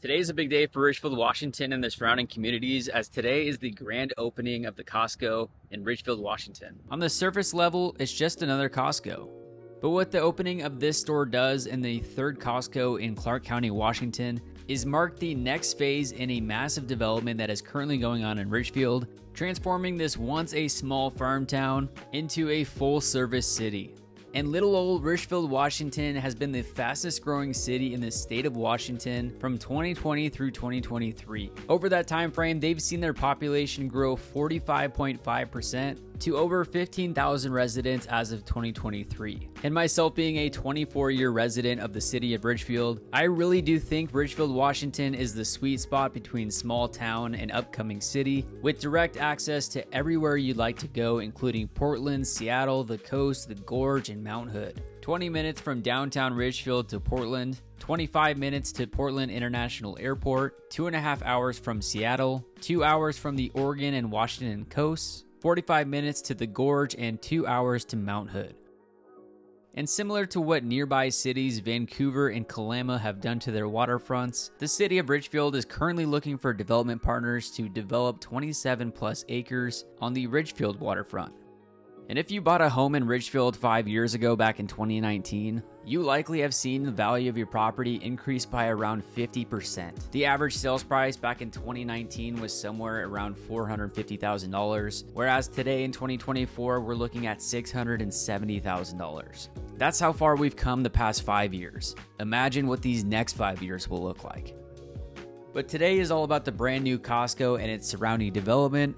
Today is a big day for Ridgefield, Washington and the surrounding communities, as today is the grand opening of the Costco in Ridgefield, Washington. On the surface level, it's just another Costco. But what the opening of this store does in the third Costco in Clark County, Washington, is mark the next phase in a massive development that is currently going on in Ridgefield, transforming this once a small farm town into a full-service city. And little old Ridgefield, Washington has been the fastest growing city in the state of Washington from 2020 through 2023. Over that time frame, they've seen their population grow 45.5% to over 15,000 residents as of 2023. And myself being a 24-year resident of the city of Ridgefield, I really do think Ridgefield, Washington is the sweet spot between small town and upcoming city, with direct access to everywhere you'd like to go, including Portland, Seattle, the coast, the gorge, and Mount Hood. 20 minutes from downtown Ridgefield to Portland, 25 minutes to Portland International Airport, 2.5 hours from Seattle, 2 hours from the Oregon and Washington coasts, 45 minutes to the Gorge, and 2 hours to Mount Hood. And similar to what nearby cities Vancouver and Kalama have done to their waterfronts, the city of Ridgefield is currently looking for development partners to develop 27 plus acres on the Ridgefield waterfront. And if you bought a home in Ridgefield 5 years ago back in 2019, you likely have seen the value of your property increase by around 50%. The average sales price back in 2019 was somewhere around $450,000, whereas today in 2024, we're looking at $670,000. That's how far we've come the past 5 years. Imagine what these next 5 years will look like. But today is all about the brand new Costco and its surrounding development.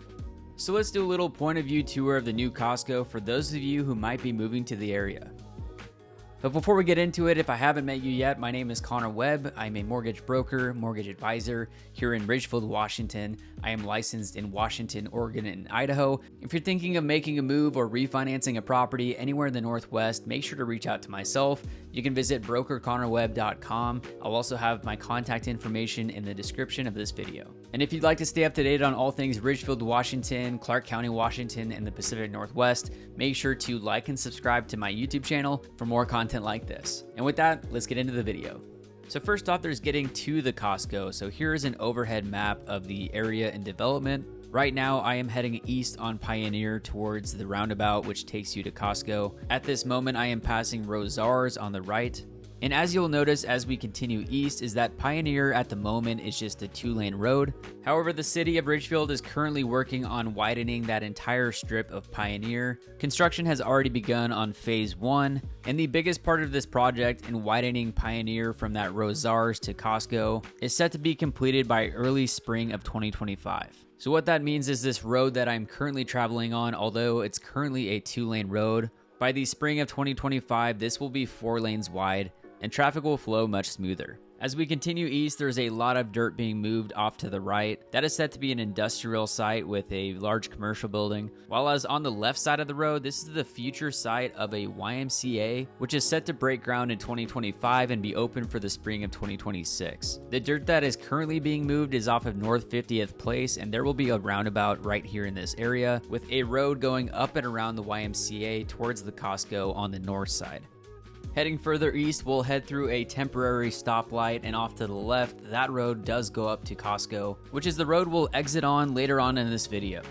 So let's do a little point of view tour of the new Costco for those of you who might be moving to the area. But before we get into it, if I haven't met you yet, my name is Connor Webb. I'm a mortgage broker, mortgage advisor here in Ridgefield, Washington. I am licensed in Washington, Oregon, and Idaho. If you're thinking of making a move or refinancing a property anywhere in the Northwest, make sure to reach out to myself. You can visit brokerconnorwebb.com. I'll also have my contact information in the description of this video. And if you'd like to stay up to date on all things Ridgefield, Washington, Clark County, Washington, and the Pacific Northwest, make sure to like and subscribe to my YouTube channel for more content like this. And with that, let's get into the video. So first off, there's getting to the Costco. So here's an overhead map of the area and development. Right now, I am heading east on Pioneer towards the roundabout, which takes you to Costco. At this moment, I am passing Rosars on the right. And as you'll notice as we continue east is that Pioneer at the moment is just a 2-lane road. However, the city of Ridgefield is currently working on widening that entire strip of Pioneer. Construction has already begun on phase 1, and the biggest part of this project in widening Pioneer from that Rosars to Costco is set to be completed by early spring of 2025. So what that means is this road that I'm currently traveling on, although it's currently a 2-lane road, by the spring of 2025, this will be 4 lanes wide, and traffic will flow much smoother. As we continue east, there's a lot of dirt being moved off to the right. That is set to be an industrial site with a large commercial building. While as on the left side of the road, this is the future site of a YMCA, which is set to break ground in 2025 and be open for the spring of 2026. The dirt that is currently being moved is off of North 50th Place, and there will be a roundabout right here in this area with a road going up and around the YMCA towards the Costco on the north side. Heading further east, we'll head through a temporary stoplight, and off to the left, that road does go up to Costco, which is the road we'll exit on later on in this video.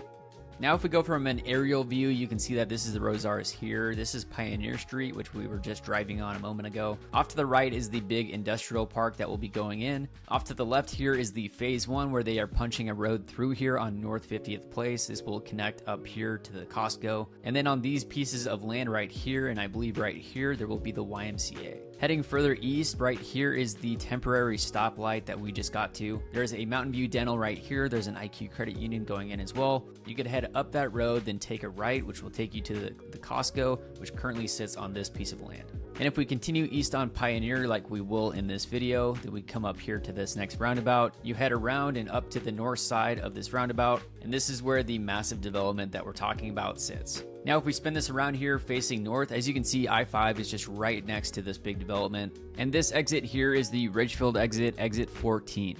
Now if we go from an aerial view, you can see that this is the Rosars here. This is Pioneer Street, which we were just driving on a moment ago. Off to the right is the big industrial park that will be going in. Off to the left here is the phase 1 where they are punching a road through here on North 50th Place. This will connect up here to the Costco. And then on these pieces of land right here, and I believe right here, there will be the YMCA. Heading further east, right here is the temporary stoplight that we just got to. There's a Mountain View Dental right here. There's an IQ Credit Union going in as well. You could head up that road, then take a right, which will take you to the Costco, which currently sits on this piece of land. And if we continue east on Pioneer like we will in this video, then we come up here to this next roundabout. You head around and up to the north side of this roundabout, and this is where the massive development that we're talking about sits. Now if we spin this around here facing north, as you can see, I-5 is just right next to this big development. And this exit here is the Ridgefield exit, exit 14.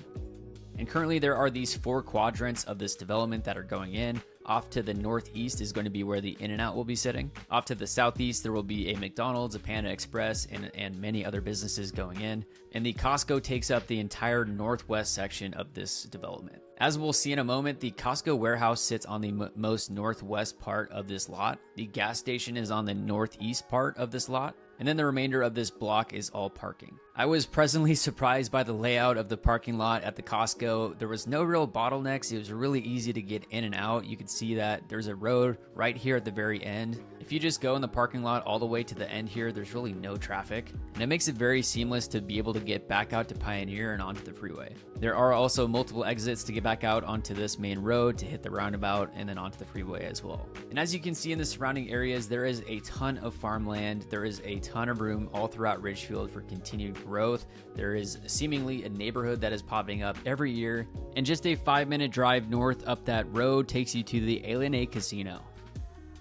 And currently there are these 4 quadrants of this development that are going in. Off to the northeast is going to be where the In-N-Out will be sitting. Off to the southeast, there will be a McDonald's, a Panda Express, and many other businesses going in. And the Costco takes up the entire northwest section of this development. As we'll see in a moment, the Costco warehouse sits on the most northwest part of this lot. The gas station is on the northeast part of this lot. And then the remainder of this block is all parking. I was pleasantly surprised by the layout of the parking lot at the Costco. There was no real bottlenecks. It was really easy to get in and out. You could see that there's a road right here at the very end. If you just go in the parking lot all the way to the end here, there's really no traffic. And it makes it very seamless to be able to get back out to Pioneer and onto the freeway. There are also multiple exits to get back out onto this main road to hit the roundabout and then onto the freeway as well. And as you can see in the surrounding areas, there is a ton of farmland. There is a ton of room all throughout Ridgefield for continued growth. There is seemingly a neighborhood that is popping up every year. And just a 5-minute drive north up that road takes you to the Alien A Casino.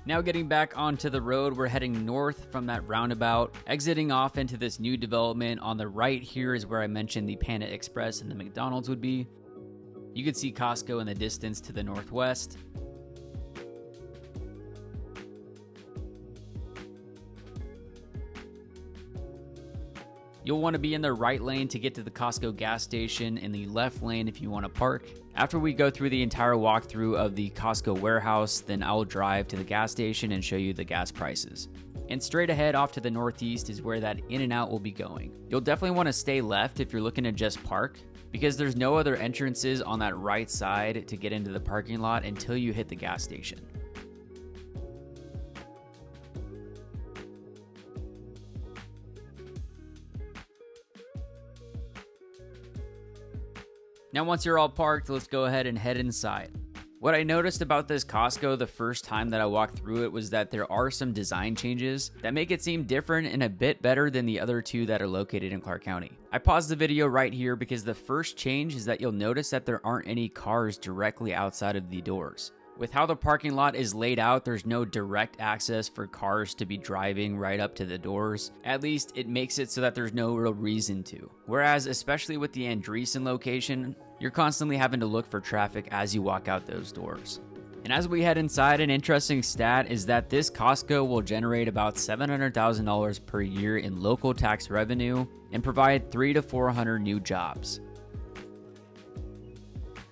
Now getting back onto the road, we're heading north from that roundabout, exiting off into this new development. On the right here is where I mentioned the Panda Express and the McDonald's would be. You can see Costco in the distance to the northwest. You'll want to be in the right lane to get to the Costco gas station, in the left lane if you want to park. After we go through the entire walkthrough of the Costco warehouse, then I'll drive to the gas station and show you the gas prices. And straight ahead off to the northeast is where that In-N-Out will be going. You'll definitely want to stay left if you're looking to just park, because there's no other entrances on that right side to get into the parking lot until you hit the gas station. Now once you're all parked, let's go ahead and head inside. What I noticed about this Costco the first time that I walked through it was that there are some design changes that make it seem different and a bit better than the other two that are located in Clark County. I paused the video right here because the first change is that you'll notice that there aren't any cars directly outside of the doors. With how the parking lot is laid out, there's no direct access for cars to be driving right up to the doors. At least it makes it so that there's no real reason to. Whereas, especially with the Andreessen location, you're constantly having to look for traffic as you walk out those doors. And as we head inside, an interesting stat is that this Costco will generate about $700,000 per year in local tax revenue and provide 300 to 400 new jobs.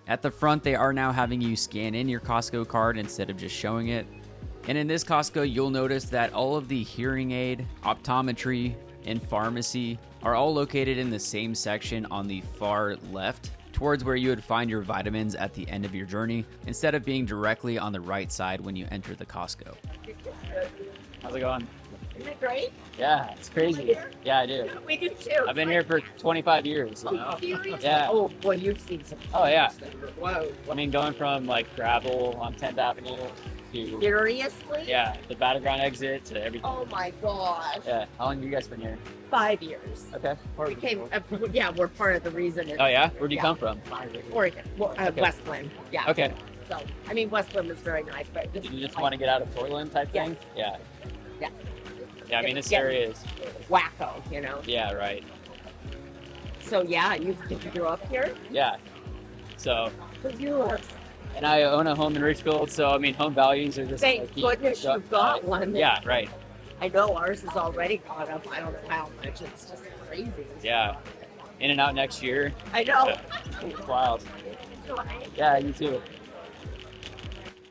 At the front, they are now having you scan in your Costco card instead of just showing it. And in this Costco, you'll notice that all of the hearing aid, optometry, and pharmacy are all located in the same section on the far left, towards where you would find your vitamins at the end of your journey, instead of being directly on the right side when you enter the Costco. How's it going? Isn't it great? Yeah, it's crazy. Yeah, I do. We do too. I've been here for 25 years. You know? Seriously? Yeah. Oh, boy, you've seen some. Oh, yeah. Whoa. I mean, going from like gravel on 10th Avenue to Seriously? yeah, the battleground exit to everything. Oh my gosh. Yeah. How long have you guys been here? 5 years. Okay. We came, yeah, we're part of the reason. Oh yeah? Where'd you come from? Oregon. Well, Okay. Westland. Yeah. Okay. So, I mean, Westland was very nice, but Did you just want to get out of Portland type Yes. thing? Yeah. Yeah. Yeah, I mean, this Yeah. area is. Wacko, you know? Yeah, right. So, yeah, you grew up here? Yeah. So, So you are, and I own a home in Ridgefield, so I mean, home values are just. thank like, goodness you've got one. Yeah, right. I know ours is already gone up. I don't know how much. It's just crazy. Yeah. In-N-Out next year. I know. It's wild. Yeah, you too.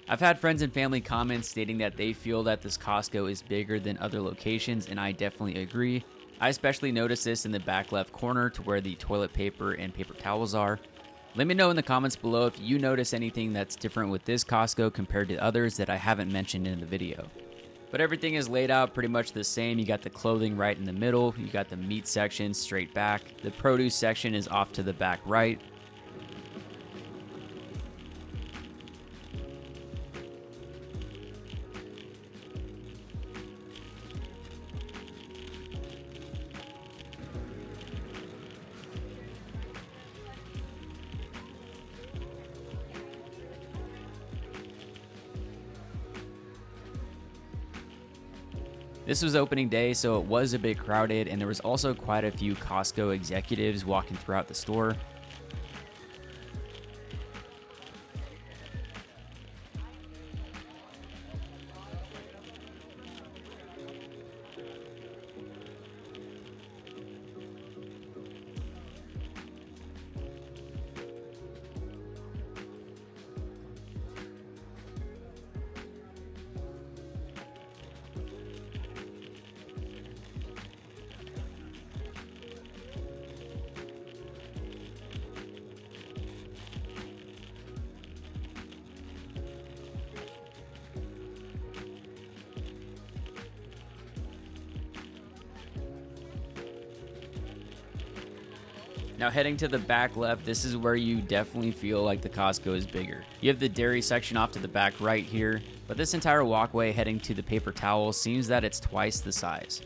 I've had friends and family comment stating that they feel that this Costco is bigger than other locations, and I definitely agree. I especially noticed this in the back left corner to where the toilet paper and paper towels are. Let me know in the comments below if you notice anything that's different with this Costco compared to others that I haven't mentioned in the video. But everything is laid out pretty much the same. You got the clothing right in the middle, you got the meat section straight back, the produce section is off to the back right. This was opening day, so it was a bit crowded, and there was also quite a few Costco executives walking throughout the store. Now heading to the back left, this is where you definitely feel like the Costco is bigger. You have the dairy section off to the back right here, but this entire walkway heading to the paper towel seems that it's twice the size.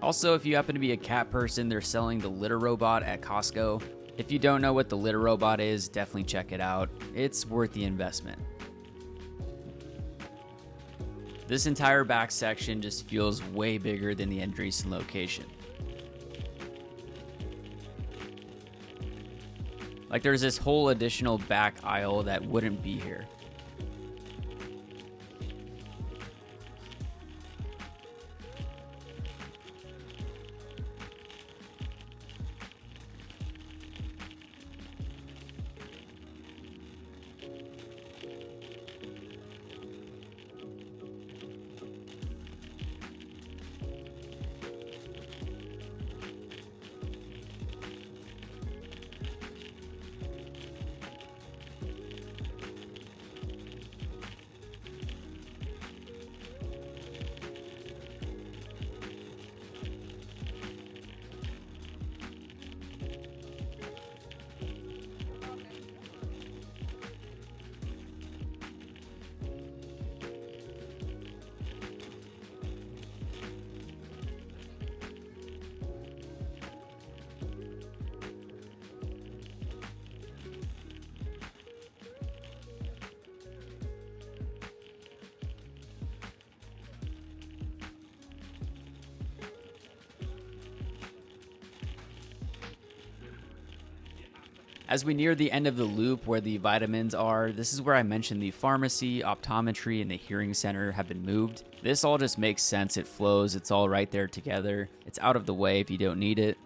Also, if you happen to be a cat person, they're selling the litter robot at Costco. If you don't know what the litter robot is, definitely check it out. It's worth the investment. This entire back section just feels way bigger than the Andreessen location. Like there's this whole additional back aisle that wouldn't be here. As we near the end of the loop where the vitamins are, this is where I mentioned the pharmacy, optometry, and the hearing center have been moved. This all just makes sense. It flows. It's all right there together. It's out of the way if you don't need it.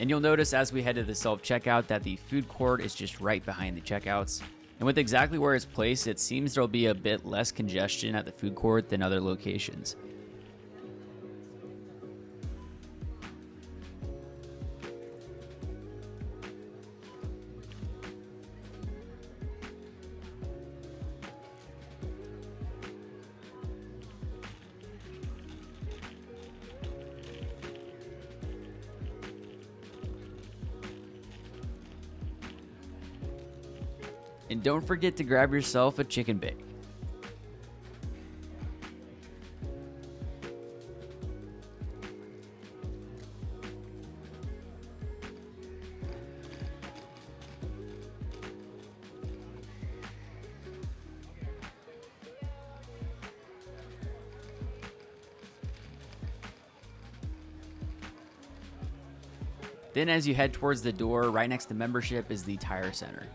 And you'll notice as we head to the self-checkout that the food court is just right behind the checkouts. And with exactly where it's placed, it seems there'll be a bit less congestion at the food court than other locations. And don't forget to grab yourself a chicken bake. Then as you head towards the door, right next to membership is the tire center.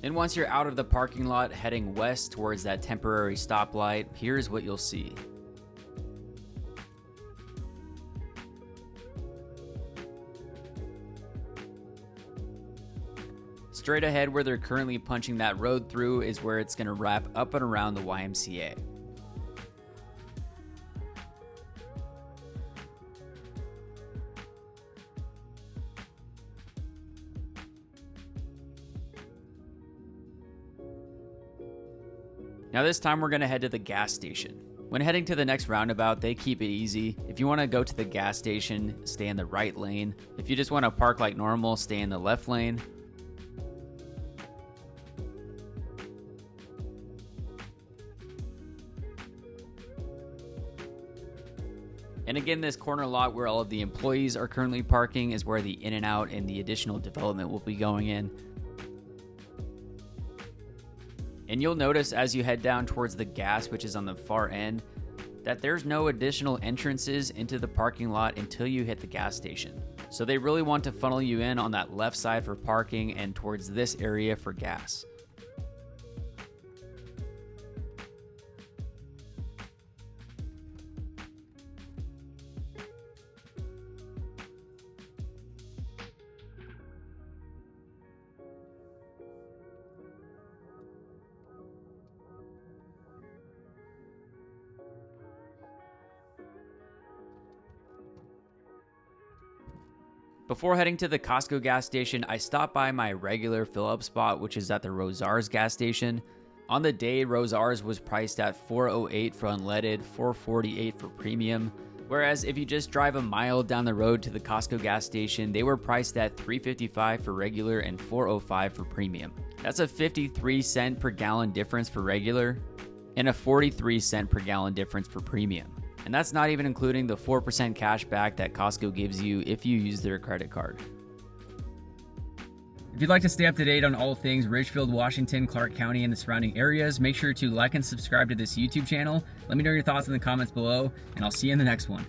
And once you're out of the parking lot heading west towards that temporary stoplight, here's what you'll see. Straight ahead where they're currently punching that road through is where it's going to wrap up and around the YMCA. Now this time we're going to head to the gas station. When heading to the next roundabout, they keep it easy. If you want to go to the gas station, stay in the right lane. If you just want to park like normal, stay in the left lane. And again, this corner lot where all of the employees are currently parking is where the In-N-Out and the additional development will be going in. And you'll notice as you head down towards the gas, which is on the far end, that there's no additional entrances into the parking lot until you hit the gas station. So they really want to funnel you in on that left side for parking and towards this area for gas. Before heading to the Costco gas station, I stopped by my regular fill-up spot, which is at the Rosars gas station. On the day, Rosars was priced at $4.08 for unleaded, $4.48 for premium. Whereas if you just drive a mile down the road to the Costco gas station, they were priced at $3.55 for regular and $4.05 for premium. That's a 53-cent per gallon difference for regular and a 43-cent per gallon difference for premium. And that's not even including the 4% cash back that Costco gives you if you use their credit card. If you'd like to stay up to date on all things Ridgefield, Washington, Clark County, and the surrounding areas, make sure to like and subscribe to this YouTube channel. Let me know your thoughts in the comments below, and I'll see you in the next one.